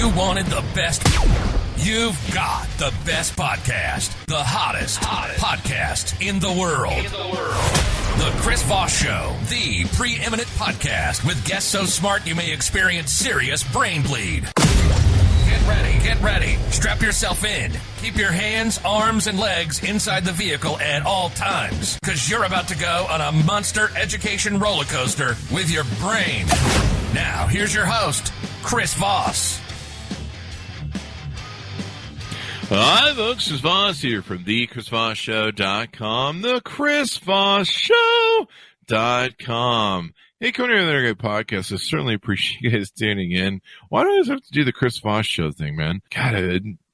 You wanted the best. You've got the best podcast, the hottest podcast in the world. The Chris Voss Show, the preeminent podcast with guests so smart you may experience serious brain bleed. Get ready. Strap yourself in. Keep your hands, arms, and legs inside the vehicle at all times, because you're about to go on a monster education roller coaster with your brain. Now, here's your host, Chris Voss. Hi, folks. Chris Voss here from thechrisvossshow.com, thechrisvossshow.com. Hey, coming here to the Great Podcast. I certainly appreciate you guys tuning in. Why do I always have to do the Chris Voss Show thing, man? God,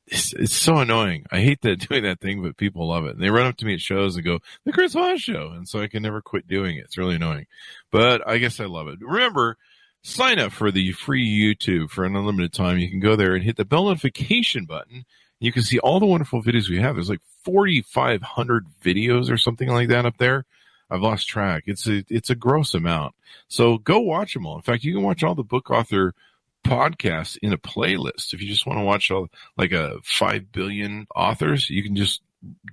it's so annoying. I hate doing that thing, but people love it. And they run up to me at shows and go, the Chris Voss Show. And so I can never quit doing it. It's really annoying. But I guess I love it. Remember, sign up for the free YouTube for an unlimited time. You can go there and hit the bell notification button. You can see all the wonderful videos we have. There's like 4,500 videos or something like that up there. I've lost track. It's a gross amount. So go watch them all. In fact, you can watch all the book author podcasts in a playlist. If you just want to watch all, like 5 billion authors, you can just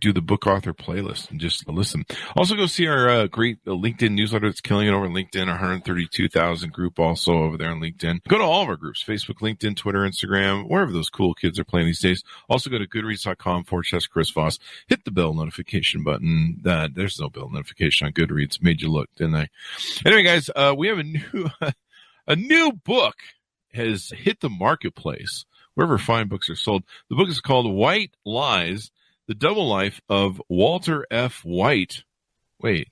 do the book author playlist and just listen. Also go see our great LinkedIn newsletter that's killing it over on LinkedIn, our 132,000 group also over there on LinkedIn. Go to all of our groups, Facebook, LinkedIn, Twitter, Instagram, wherever those cool kids are playing these days. Also go to goodreads.com/Chris Voss. Hit the bell notification button. There's no bell notification on Goodreads. Made you look, didn't I? Anyway, guys, we have a new book has hit the marketplace, wherever fine books are sold. The book is called White Lies: The Double Life of Walter F. White. Wait,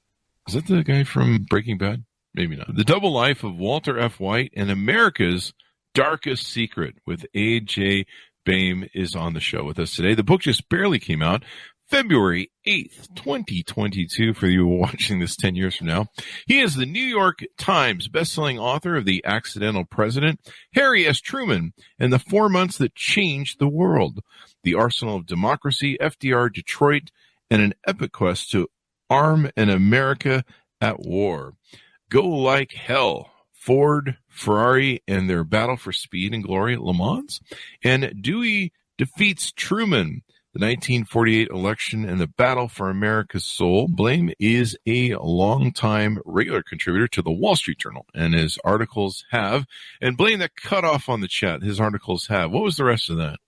is that the guy from Breaking Bad? Maybe not. The Double Life of Walter F. White and America's Darkest Secret with A.J. Baim is on the show with us today. The book just barely came out. February 8th, 2022, for you watching this 10 years from now. He is the New York Times bestselling author of The Accidental President, Harry S. Truman, and the 4 Months That Changed the World, The Arsenal of Democracy, FDR, Detroit, and an epic quest to arm an America at war. Go Like Hell, Ford, Ferrari, and their battle for speed and glory at Le Mans, and Dewey defeats Truman, the 1948 election, and the battle for America's soul. Baim is a longtime regular contributor to the Wall Street Journal, and his articles have, and Baim, that cut off on the chat, his articles have. What was the rest of that?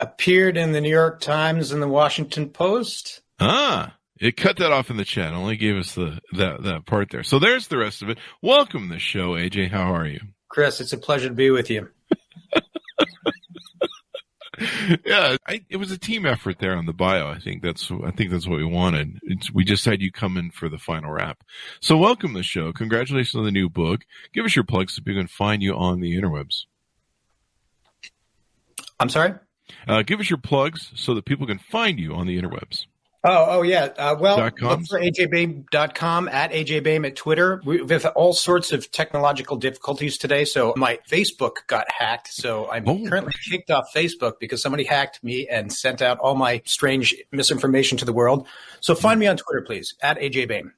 Appeared in the New York Times and the Washington Post. It cut that off in the chat. Only gave us that part there. So there's the rest of it. Welcome to the show, AJ. How are you? Chris, it's a pleasure to be with you. Yeah, it was a team effort there on the bio. I think that's what we wanted. We just had you come in for the final wrap. So welcome to the show. Congratulations on the new book. Give us your plugs so people can find you on the interwebs. I'm sorry? Give us your plugs so that people can find you on the interwebs. Oh yeah. Well, look for ajbaim.com, at ajbaim at Twitter. We've had all sorts of technological difficulties today, so my Facebook got hacked. So I'm currently kicked off Facebook because somebody hacked me and sent out all my strange misinformation to the world. So find me on Twitter, please, at ajbaim.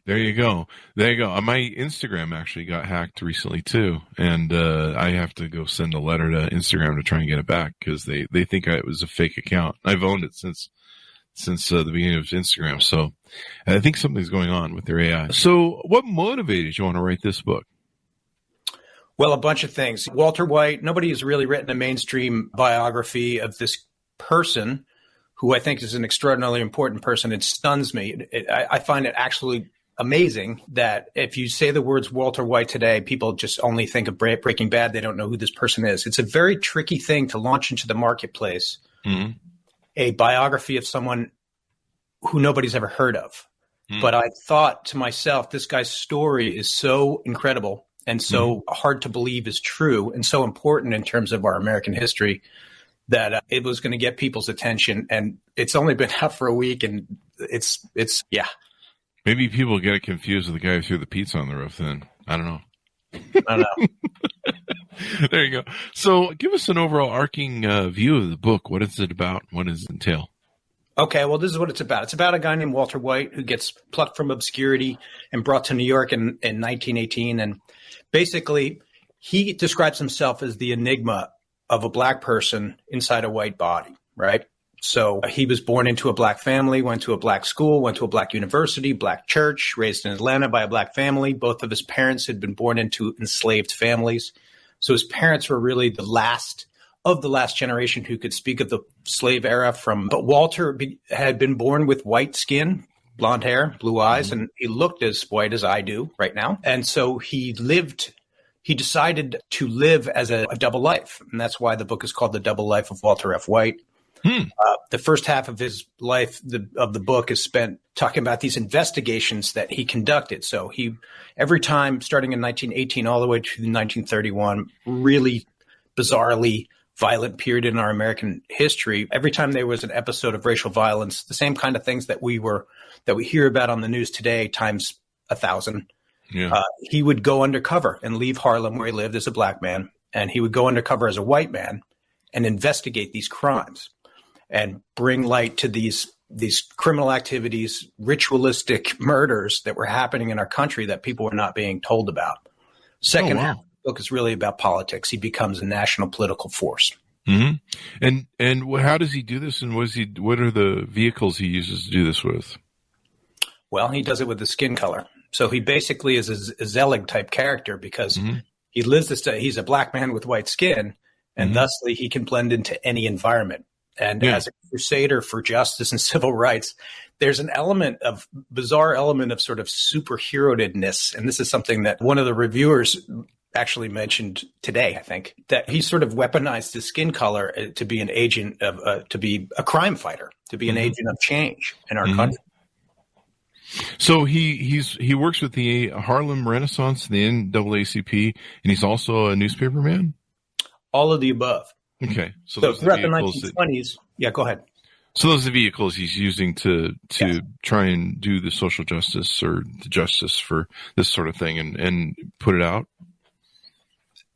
There you go. My Instagram actually got hacked recently too, and I have to go send a letter to Instagram to try and get it back because they think it was a fake account. I've owned it since the beginning of Instagram. So I think something's going on with their AI. So what motivated you want to write this book? Well, a bunch of things. Walter White, nobody has really written a mainstream biography of this person who I think is an extraordinarily important person. It stuns me. I find it actually amazing that if you say the words Walter White today, people just only think of Breaking Bad. They don't know who this person is. It's a very tricky thing to launch into the marketplace. Mm-hmm. A biography of someone who nobody's ever heard of. But I thought to myself, this guy's story is so incredible and so hard to believe is true and so important in terms of our American history that it was going to get people's attention. And it's only been out for a week, and it's yeah. Maybe people get it confused with the guy who threw the pizza on the roof then. I don't know. There you go. So give us an overall arcing view of the book. What is it about? What does it entail? Okay, well, this is what it's about. It's about a guy named Walter White who gets plucked from obscurity and brought to New York in 1918. And basically, he describes himself as the enigma of a black person inside a white body, right? So he was born into a black family, went to a black school, went to a black university, black church, raised in Atlanta by a black family. Both of his parents had been born into enslaved families. So his parents were really the last of the last generation who could speak of the slave era but Walter had been born with white skin, blonde hair, blue eyes, and he looked as white as I do right now. And so he decided to live as a double life. And that's why the book is called The Double Life of Walter F. White. The first half of his life of the book is spent talking about these investigations that he conducted. So every time, starting in 1918 all the way to 1931, really bizarrely violent period in our American history. Every time there was an episode of racial violence, the same kind of things that we hear about on the news today times 1,000. Yeah. He would go undercover and leave Harlem, where he lived as a black man, and he would go undercover as a white man and investigate these crimes and bring light to these criminal activities, ritualistic murders that were happening in our country that people were not being told about. Second half of the book is really about politics. He becomes a national political force. Mm-hmm. And how does he do this? And what are the vehicles he uses to do this with? Well, he does it with the skin color. So he basically is a Zelig type character because he lives he's a black man with white skin, and thusly he can blend into any environment. And as a crusader for justice and civil rights, there's an bizarre element of sort of superhero-ness. And this is something that one of the reviewers actually mentioned today, I think, that he sort of weaponized his skin color to be an agent to be a crime fighter, to be an agent of change in our country. So he works with the Harlem Renaissance, the NAACP, and he's also a newspaperman? All of the above. Okay. So throughout the 1920s, go ahead. So those are the vehicles he's using to try and do the social justice or the justice for this sort of thing and put it out?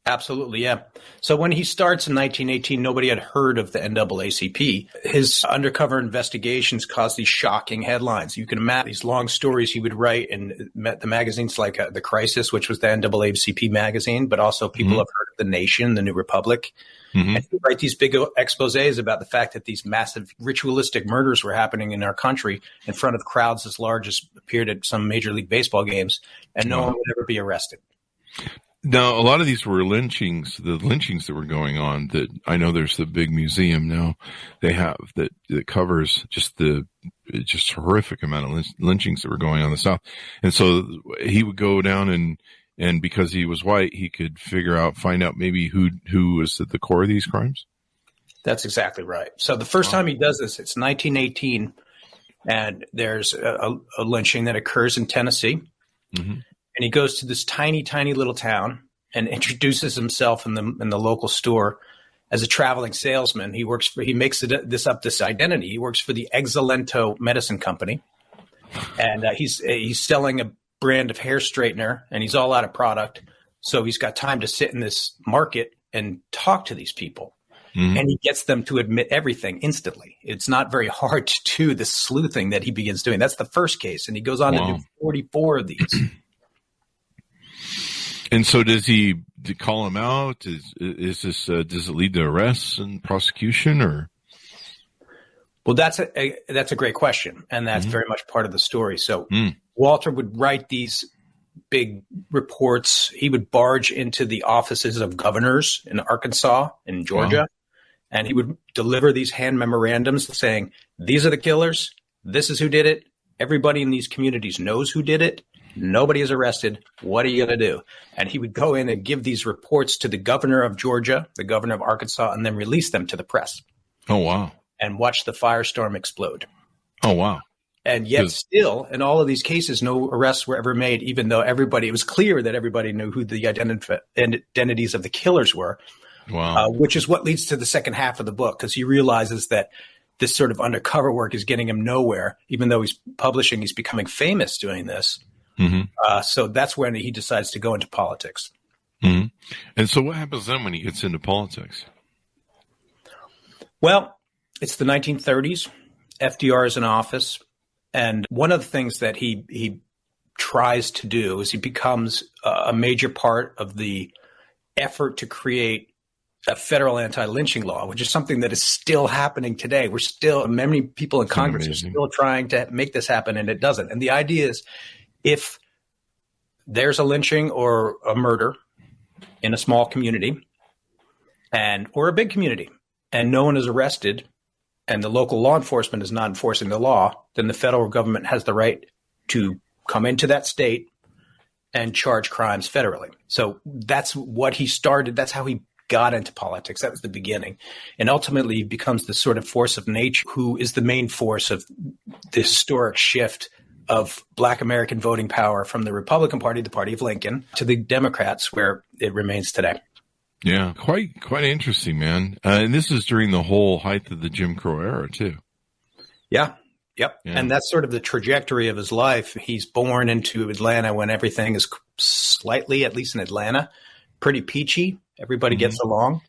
Absolutely, yeah. So when he starts in 1918, nobody had heard of the NAACP. His undercover investigations caused these shocking headlines. You can imagine these long stories he would write in the magazines like The Crisis, which was the NAACP magazine, but also people have heard of The Nation, The New Republic. And he would write these big exposés about the fact that these massive ritualistic murders were happening in our country in front of crowds as large as appeared at some Major League Baseball games, and no one would ever be arrested. Now, a lot of these were lynchings, the lynchings that were going on that I know there's the big museum now they have that covers just horrific amount of lynchings that were going on in the South. And so he would go down and because he was white, he could find out maybe who was at the core of these crimes. That's exactly right. So the first time he does this, it's 1918, and there's a lynching that occurs in Tennessee. And he goes to this tiny, tiny little town and introduces himself in the local store as a traveling salesman. He makes this identity. He works for the Exalento Medicine Company, and he's selling a brand of hair straightener, and he's all out of product. So he's got time to sit in this market and talk to these people. And he gets them to admit everything instantly. It's not very hard to do this sleuthing that he begins doing. That's the first case, and he goes on to do 44 of these. And so does he call him out? Does it lead to arrests and prosecution, or? Well, that's a great question, and that's very much part of the story. So Walter would write these big reports. He would barge into the offices of governors in Arkansas and Georgia, and he would deliver these hand memorandums saying, "These are the killers. This is who did it. Everybody in these communities knows who did it. Nobody is arrested. What are you going to do?" And he would go in and give these reports to the governor of Georgia, the governor of Arkansas, and then release them to the press. Oh, wow. And watch the firestorm explode. Oh, wow. And yet still, in all of these cases, no arrests were ever made, even though it was clear that everybody knew who the identities of the killers were. Wow. Which is what leads to the second half of the book, because he realizes that this sort of undercover work is getting him nowhere. Even though he's becoming famous doing this. So that's when he decides to go into politics. And so what happens then when he gets into politics? Well, it's the 1930s. FDR is in office. And one of the things that he tries to do is he becomes a major part of the effort to create a federal anti-lynching law, which is something that is still happening today. Many people in Congress are still trying to make this happen, and it doesn't. And the idea is, if there's a lynching or a murder in a small community or a big community, and no one is arrested, and the local law enforcement is not enforcing the law, then the federal government has the right to come into that state and charge crimes federally. So that's what he started. That's how he got into politics. That was the beginning. And ultimately he becomes the sort of force of nature who is the main force of the historic shift of Black American voting power from the Republican Party, the party of Lincoln, to the Democrats, where it remains today. Yeah, quite interesting, man. And this is during the whole height of the Jim Crow era, too. Yeah. Yep. Yeah. And that's sort of the trajectory of his life. He's born into Atlanta when everything is slightly, at least in Atlanta, pretty peachy. Everybody gets along.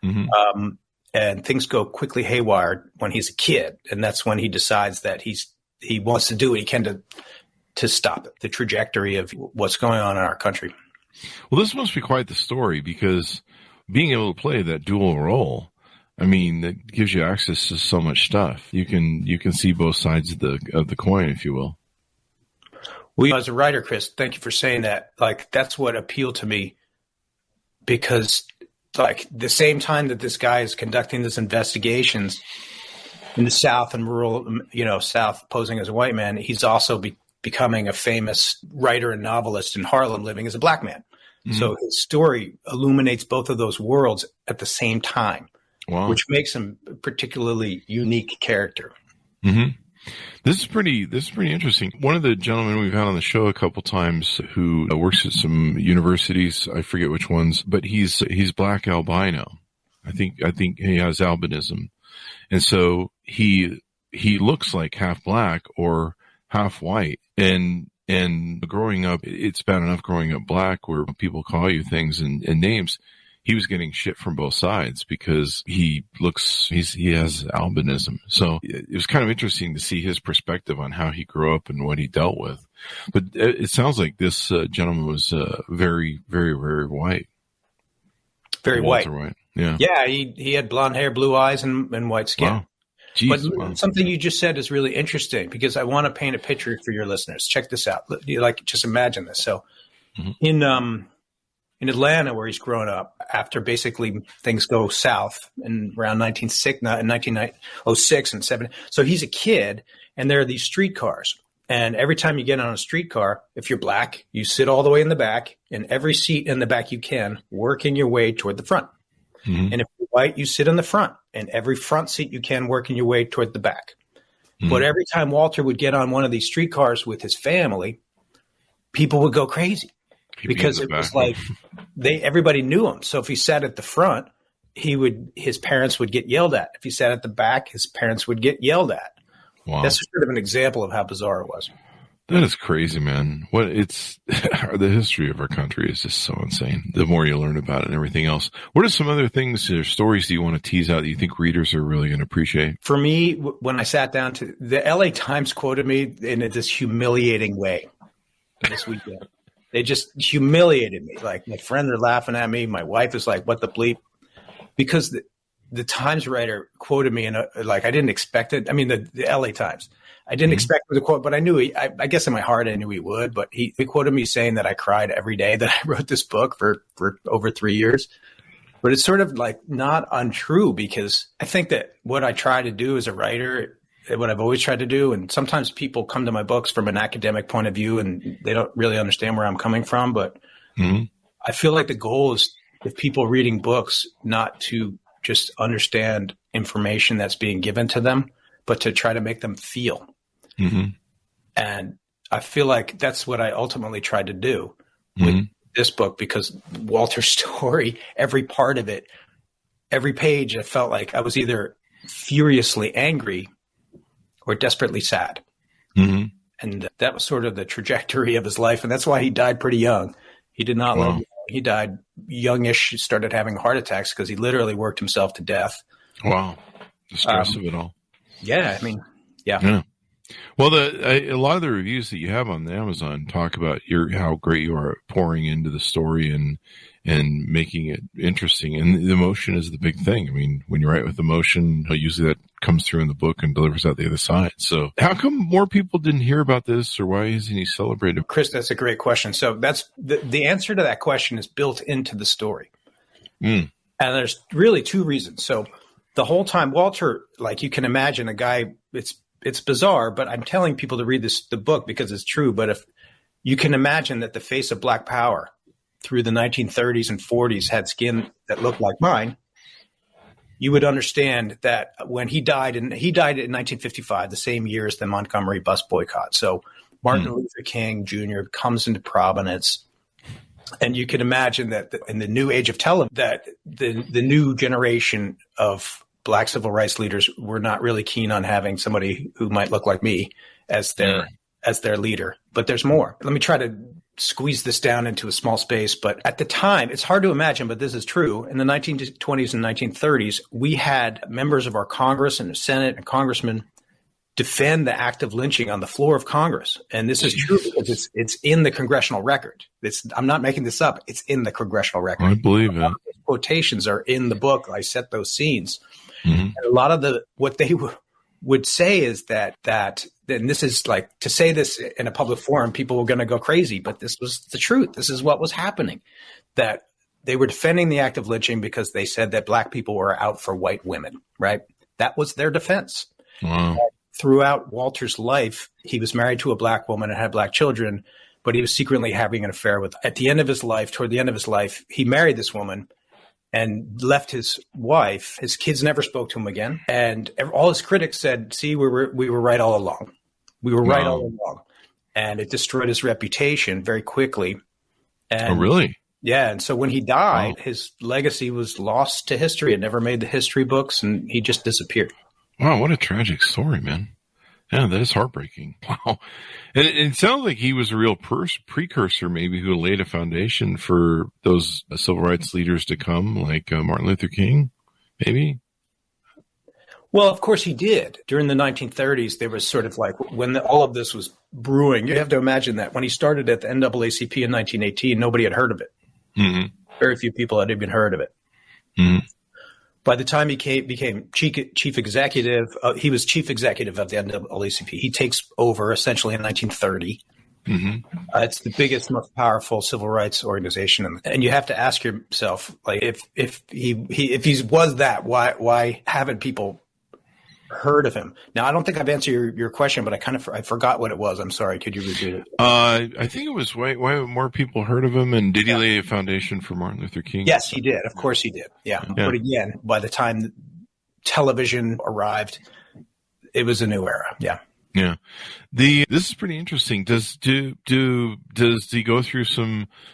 Mm-hmm. And things go quickly haywire when he's a kid. And that's when he decides that he wants to do what he can to stop it, the trajectory of what's going on in our country. Well, this must be quite the story, because being able to play that dual role, I mean, that gives you access to so much stuff. You can see both sides of the coin, if you will. Well, as a writer, Chris, thank you for saying that. Like, that's what appealed to me, because like the same time that this guy is conducting these investigations in the South and rural, South, posing as a white man, he's also becoming a famous writer and novelist in Harlem, living as a Black man. Mm-hmm. So his story illuminates both of those worlds at the same time. Wow. Which makes him a particularly unique character. Mm-hmm. This is pretty interesting. One of the gentlemen we've had on the show a couple times who works at some universities, I forget which ones, but he's Black albino. I think he has albinism, and so he looks like half Black or half white. And growing up, it's bad enough growing up Black, where people call you things and names. He was getting shit from both sides because he has albinism. So it was kind of interesting to see his perspective on how he grew up and what he dealt with. But it sounds like this gentleman was very, very, very white. Very Walter white. White. Yeah. Yeah. He had blonde hair, blue eyes, and white skin. Wow. Jeez, but something you just said is really interesting, because I want to paint a picture for your listeners. Check this out. Just imagine this. So in Atlanta, where he's grown up, after basically things go south in around 1906 and 7. So he's a kid, and there are these streetcars. And every time you get on a streetcar, if you're Black, you sit all the way in the back, and every seat in the back you can, working your way toward the front. Mm-hmm. And if you're white, you sit in the front, and every front seat you can, working your way toward the back. Mm-hmm. But every time Walter would get on one of these streetcars with his family, people would go crazy. Because it was like everybody knew him. So if he sat at the front, his parents would get yelled at. If he sat at the back, his parents would get yelled at. Wow. That's sort of an example of how bizarre it was. That is crazy, man. The history of our country is just so insane. The more you learn about it and everything else. What are some other things or stories do you want to tease out that you think readers are really going to appreciate? For me, when I sat down the LA Times quoted me in this humiliating way this weekend. They just humiliated me. Like, my friends are laughing at me. My wife is like, what the bleep? Because the Times writer quoted me I didn't expect it. I mean, the LA Times. I didn't expect him to quote, but I knew I guess in my heart I knew he would. But he quoted me saying that I cried every day that I wrote this book for over 3 years. But it's sort of like not untrue, because I think that what I try to do as a writer, what I've always tried to do, and sometimes people come to my books from an academic point of view and they don't really understand where I'm coming from. But I feel like the goal is, if people reading books, not to just understand information that's being given to them, but to try to make them feel. Mm-hmm. And I feel like that's what I ultimately tried to do with this book, because Walter's story, every part of it, every page, I felt like I was either furiously angry or desperately sad. Mm-hmm. And that was sort of the trajectory of his life. And that's why he died pretty young. He did not live. He died youngish, started having heart attacks because he literally worked himself to death. Wow. The stress of it all. Yeah. I mean, yeah. Well, a lot of the reviews that you have on Amazon talk about how great you are at pouring into the story and and making it interesting. And the emotion is the big thing. I mean, when you write with emotion, usually that comes through in the book and delivers out the other side. So how come more people didn't hear about this, or why isn't he celebrated? Chris, that's a great question. So that's the answer to that question is built into the story. And there's really two reasons. So the whole time, Walter, like you can imagine a guy, it's bizarre, but I'm telling people to read the book because it's true. But if you can imagine that the face of Black power through the 1930s and 40s had skin that looked like mine, you would understand that when he died in 1955, the same year as the Montgomery bus boycott. So Martin Luther King Jr. comes into prominence. And you can imagine that in the new age of television, that the new generation of Black civil rights leaders were not really keen on having somebody who might look like me as their leader. But there's more. Let me try to squeeze this down into a small space. But at the time, it's hard to imagine, but this is true. In the 1920s and 1930s, we had members of our Congress and the Senate and congressmen defend the act of lynching on the floor of Congress. And this is true because it's in the congressional record. I'm not making this up. It's in the congressional record. I believe it. Quotations are in the book. I set those scenes. And a lot of what they would say is that and this is like, to say this in a public forum, people were going to go crazy, but this was the truth. This is what was happening, that they were defending the act of lynching because they said that Black people were out for white women, right? That was their defense. Wow. Throughout Walter's life, he was married to a Black woman and had Black children, but he was secretly having an affair with, toward the end of his life, he married this woman and left his wife. His kids never spoke to him again. And all his critics said, see, we were right all along. We were right all along. And it destroyed his reputation very quickly. And, oh, really? Yeah. And so when he died, his legacy was lost to history. It never made the history books, and he just disappeared. Wow, what a tragic story, man. Yeah, that is heartbreaking. Wow. And it sounds like he was a real precursor, maybe, who laid a foundation for those civil rights leaders to come, like Martin Luther King, maybe? Well, of course he did. During the 1930s, there was sort of like when all of this was brewing, you have to imagine that when he started at the NAACP in 1918, nobody had heard of it. Very few people had even heard of it. By the time he became chief executive, he was chief executive of the NAACP. He takes over essentially in 1930. It's the biggest, most powerful civil rights organization, and you have to ask yourself, like, if he was that, why haven't people heard of him? Now, I don't think I've answered your question, but I forgot what it was. I'm sorry. Could you repeat it? I think it was why more people heard of him, and did he lay a foundation for Martin Luther King? Yes, he did. Of course he did. Yeah. But again, by the time television arrived, it was a new era. Yeah. Yeah. This is pretty interesting. Does he go through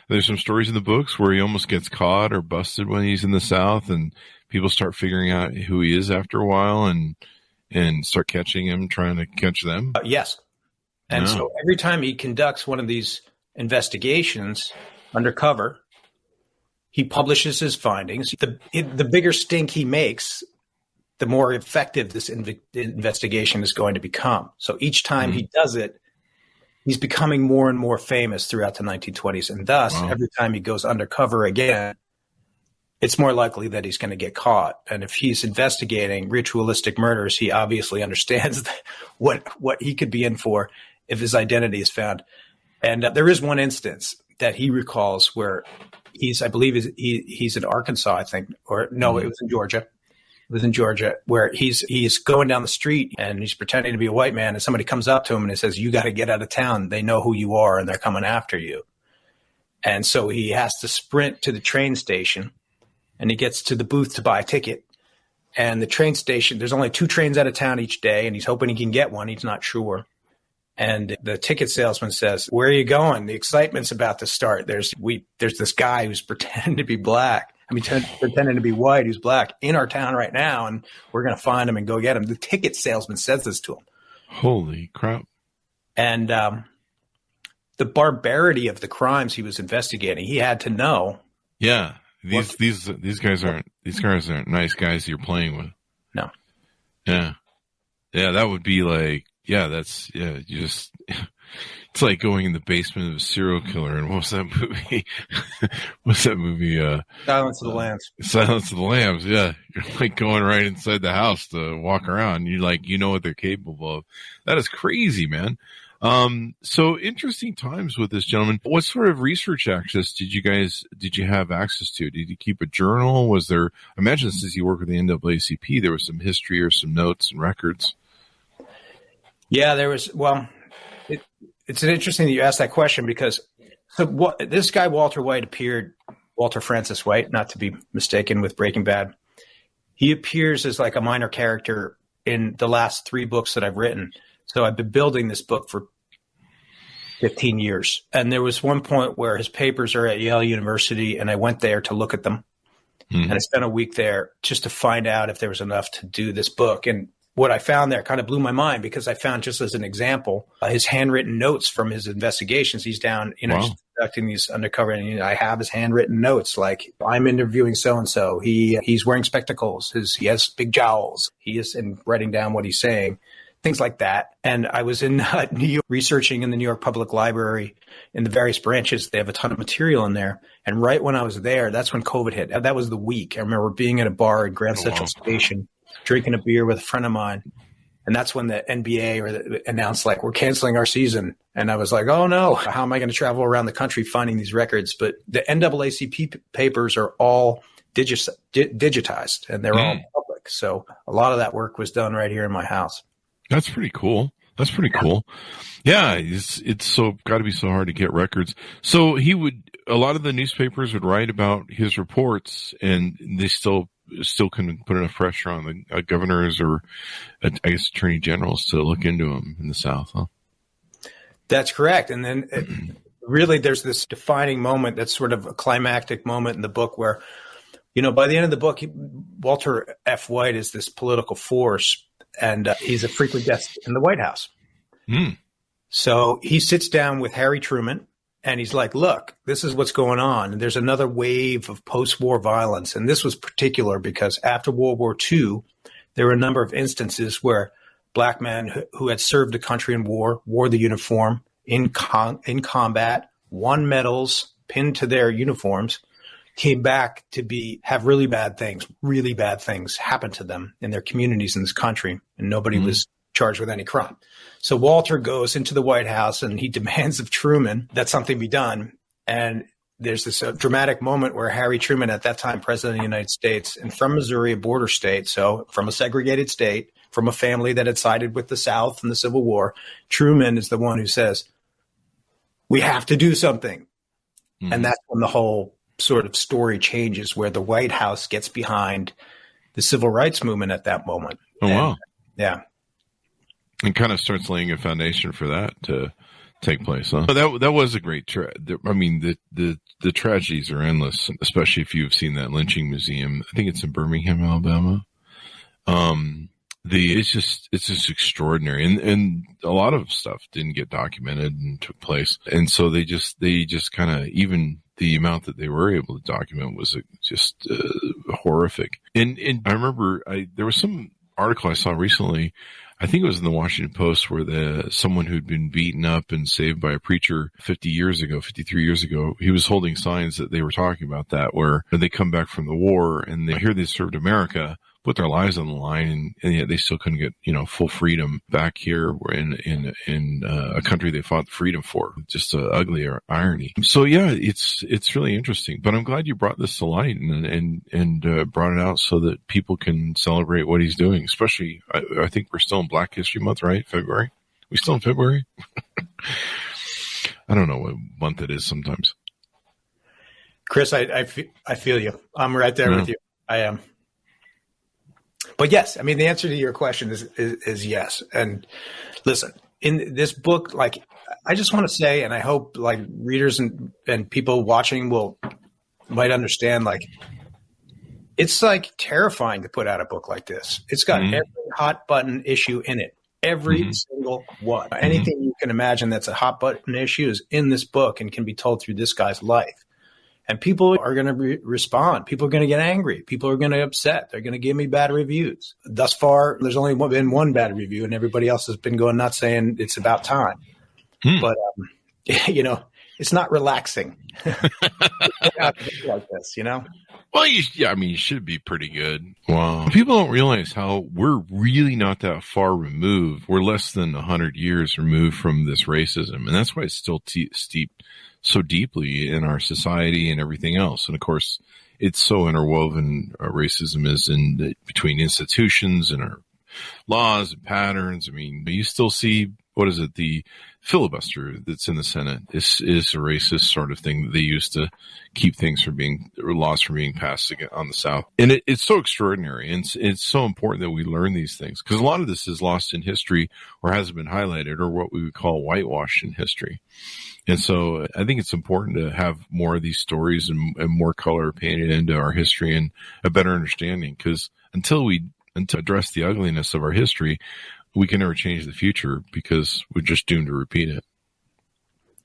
there's some stories in the books where he almost gets caught or busted when he's in the South, and people start figuring out who he is after a while and start catching him, trying to catch them? Yes. And so every time he conducts one of these investigations undercover, he publishes his findings. The bigger stink he makes, the more effective this investigation is going to become. So each time he does it, he's becoming more and more famous throughout the 1920s. And thus, every time he goes undercover again, it's more likely that he's going to get caught. And if he's investigating ritualistic murders, he obviously understands what he could be in for if his identity is found. And there is one instance that he recalls where he's in Arkansas, I think, or no, it was in Georgia. It was in Georgia, where he's going down the street and he's pretending to be a white man, and somebody comes up to him and he says, "You got to get out of town. They know who you are and they're coming after you." And so he has to sprint to the train station. And he gets to the booth to buy a ticket. And the train station, there's only 2 trains out of town each day, and he's hoping he can get one. He's not sure. And the ticket salesman says, "Where are you going? The excitement's about to start. There's this guy who's pretending to be black. Pretending to be white, who's black, in our town right now, and we're going to find him and go get him." The ticket salesman says this to him. Holy crap. And the barbarity of the crimes he was investigating, he had to know. Yeah. These guys aren't nice guys you're playing with. No. Yeah. Yeah, that would be like, you just It's like going in the basement of a serial killer. And what was that movie? Silence of the Lambs. Silence of the Lambs. Yeah. You're like going right inside the house to walk around. You know what they're capable of. That is crazy, man. So interesting times with this gentleman. What sort of research access did you have access to? Did you keep a journal? Was there, I imagine since you work with the NAACP, there was some history or some notes and records. Yeah, there was. Well, it's interesting that you asked that question because this guy, Walter White, Walter Francis White, not to be mistaken with Breaking Bad. He appears as like a minor character in the last 3 books that I've written. So I've been building this book for 15 years. And there was one point where his papers are at Yale University, and I went there to look at them. And I spent a week there just to find out if there was enough to do this book. And what I found there kind of blew my mind because I found, just as an example, his handwritten notes from his investigations. He's down, just conducting these undercover, and I have his handwritten notes. Like, I'm interviewing so-and-so. He's wearing spectacles. He has big jowls. He is writing down what he's saying. Things like that. And I was in New York researching in the New York Public Library in the various branches. They have a ton of material in there. And right when I was there, that's when COVID hit. That was the week. I remember being at a bar in Grand Central Station, drinking a beer with a friend of mine. And that's when the NBA announced, like, we're canceling our season. And I was like, oh no, how am I going to travel around the country finding these records? But the NAACP papers are all digitized, and they're all public. So a lot of that work was done right here in my house. That's pretty cool. Yeah, it's so got to be so hard to get records. So a lot of the newspapers would write about his reports, and they still couldn't put enough pressure on the governors or, I guess, attorney generals to look into them in the South, huh? That's correct. And then really there's this defining moment that's sort of a climactic moment in the book where, by the end of the book, Walter F. White is this political force. And he's a frequent guest in the White House. So he sits down with Harry Truman, and he's like, look, this is what's going on. And there's another wave of post-war violence. And this was particular because after World War II, there were a number of instances where black men who had served the country in war, wore the uniform in combat, won medals pinned to their uniforms, came back to have really bad things happen to them in their communities in this country, and nobody was charged with any crime. So Walter goes into the White House and he demands of Truman that something be done. And there's this dramatic moment where Harry Truman, at that time president of the United States, and from Missouri, a border state, so from a segregated state, from a family that had sided with the South in the Civil War, Truman is the one who says, we have to do something. And that's when the whole sort of story changes, where the White House gets behind the civil rights movement at that moment. Oh, wow. Yeah. And kind of starts laying a foundation for that to take place, huh? That was a great the tragedies are endless, especially if you've seen that lynching museum. I think it's in Birmingham, Alabama. It's just extraordinary. And a lot of stuff didn't get documented and took place. And so they just kind of, even the amount that they were able to document was just horrific. And I remember there was some article I saw recently, I think it was in the Washington Post, where someone who'd been beaten up and saved by a preacher 53 years ago, he was holding signs that they were talking about that, where they come back from the war and they hear they served America, put their lives on the line, and yet they still couldn't get, full freedom back here in a country they fought freedom for. Just an ugly irony. So yeah, it's really interesting. But I'm glad you brought this to light and brought it out so that people can celebrate what he's doing. Especially, I think we're still in Black History Month, right? February? We still in February? I don't know what month it is sometimes. Chris, I feel you. I'm right there with you. I am. But yes, the answer to your question is yes. And listen, in this book, I just want to say, and I hope readers and people watching might understand, it's terrifying to put out a book like this. It's got every hot button issue in it. Every single one. Anything you can imagine that's a hot button issue is in this book and can be told through this guy's life. And people are going to respond. People are going to get angry. People are going to upset. They're going to give me bad reviews. Thus far, there's only been one bad review, and everybody else has been going nuts saying it's about time. But, it's not relaxing like this, Well, you should be pretty good. Wow. People don't realize how we're really not that far removed. We're less than 100 years removed from this racism. And that's why it's still steeped so deeply in our society and everything else. And of course, it's so interwoven. Racism is between institutions and our laws and patterns. You still see, the filibuster that's in the Senate is a racist sort of thing that they use to keep things laws from being passed on the South. And it's so extraordinary. And it's so important that we learn these things, because a lot of this is lost in history or hasn't been highlighted, or what we would call whitewashed in history. And so I think it's important to have more of these stories and more color painted into our history and a better understanding, because until address the ugliness of our history, we can never change the future, because we're just doomed to repeat it.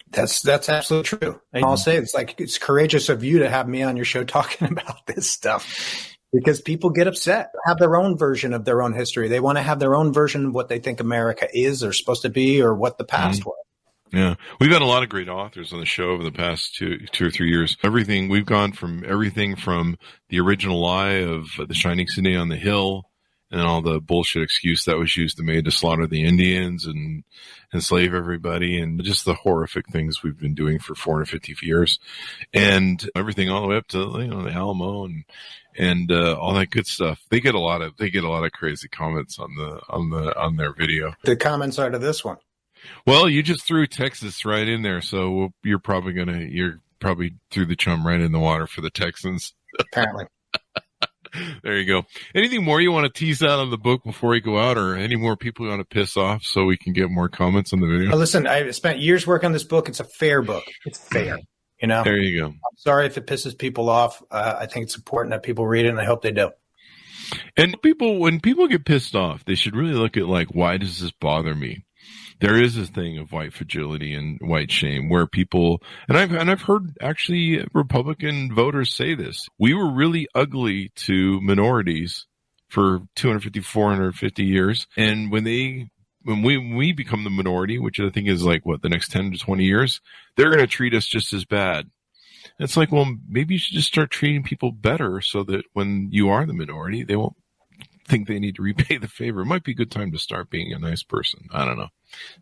That's absolutely true. And I'll say it's courageous of you to have me on your show talking about this stuff, because people get upset, have their own version of their own history. They want to have their own version of what they think America is or supposed to be, or what the past was. Yeah. We've had a lot of great authors on the show over the past two or 3 years. We've gone from everything from the original lie of the Shining City on the Hill, and all the bullshit excuse that was used to slaughter the Indians and enslave everybody, and just the horrific things we've been doing for 450 years, and everything all the way up to the Alamo and all that good stuff. They get a lot of crazy comments on their video. The comments are to this one. Well, you just threw Texas right in there, so you're probably threw the chum right in the water for the Texans. Apparently. There you go. Anything more you want to tease out on the book before we go out, or any more people you want to piss off so we can get more comments on the video? Listen, I spent years working on this book. It's a fair book. It's fair. There you go. I'm sorry if it pisses people off. I think it's important that people read it, and I hope they do. And when people get pissed off, they should really look at, why does this bother me? There is a thing of white fragility and white shame where people, and I've heard actually Republican voters say this. We were really ugly to minorities for 250, 450 years. And when we become the minority, which I think is the next 10 to 20 years, they're going to treat us just as bad. It's maybe you should just start treating people better, so that when you are the minority, they won't think they need to repay the favor. It might be a good time to start being a nice person. I don't know.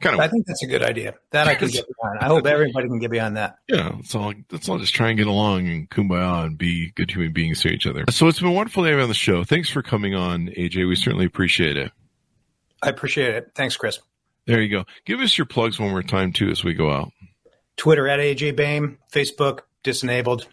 I think that's a good idea. That I can get behind. I hope everybody can get behind that. Yeah, let's all just try and get along and kumbaya and be good human beings to each other. So it's been wonderful to have you on the show. Thanks for coming on, AJ. We certainly appreciate it. I appreciate it. Thanks, Chris. There you go. Give us your plugs one more time, too, as we go out. Twitter at AJ Boehm, Facebook disenabled.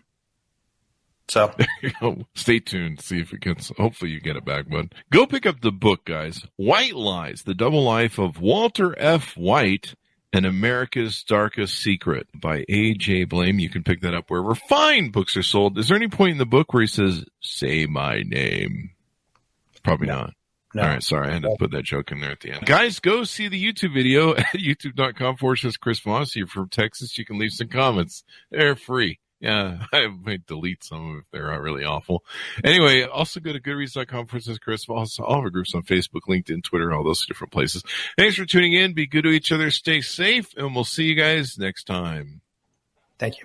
So there you go. Stay tuned. See if it gets. Hopefully you get it back, bud. Go pick up the book, guys. White Lies: The Double Life of Walter F. White and America's Darkest Secret by A.J. Boehm. You can pick that up wherever fine books are sold. Is there any point in the book where he says, "Say my name"? Probably not. No. All right, sorry, I had to put that joke in there at the end. Guys, go see the YouTube video at youtube.com/Chris Voss. You're from Texas, you can leave some comments. They're free. Yeah, I might delete some of them if they're not really awful. Anyway, also go to goodreads.com/Chris Voss. All of our groups on Facebook, LinkedIn, Twitter, all those different places. Thanks for tuning in. Be good to each other. Stay safe, and we'll see you guys next time. Thank you.